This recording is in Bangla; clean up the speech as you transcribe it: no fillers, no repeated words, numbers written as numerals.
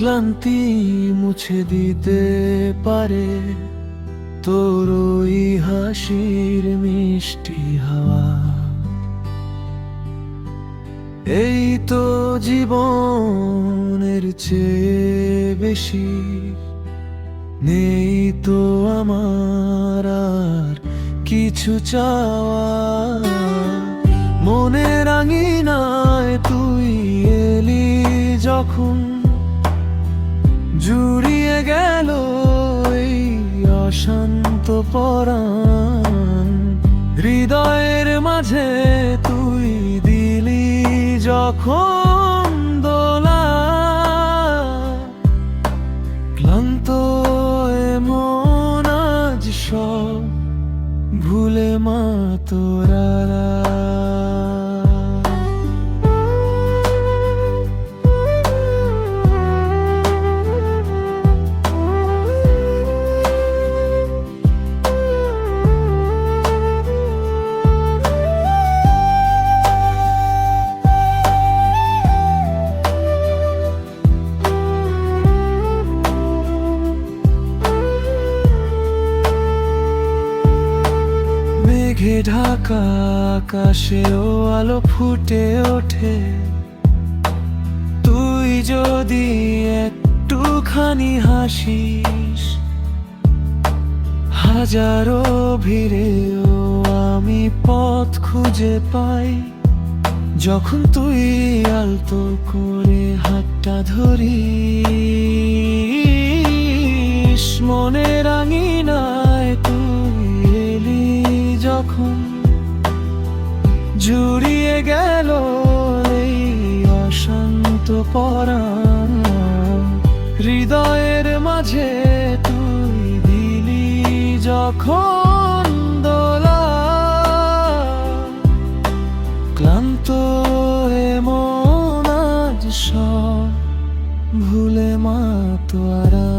ক্লান্তি মুছে দিতে পারে তোর ওই হাসির মিষ্টি হাওয়া। এই তো জীবনের চেয়ে বেশি নেই তো আমার আর কিছু চাওয়া। মনের আঙিনায় তুই এলি যখন, জুড়িয়ে গেল এই অশান্ত পরাণ। হৃদয়ের মাঝে তুই দিলি যখন দোলা, ক্লান্ত এমন আজ সব ভুলে মা তোরা। মেঘে ঢাকা আকাশেও আলো ফুটে ওঠে, তুই যদি একটুখানি হাসিস। হাজারো ভিড়েও আমি পথ খুঁজে পাই, যখন তুই আলতো করে হাতটা ধরিস। মনের আঙিনায় তুই এলি যখন, জুড়িয়ে গেল এই অশান্ত পরাণ। হৃদয়ের মাঝে তুই দিলি যখন দোলা, ক্লান্ত এমন আজ সব ভুলে মা তোরা।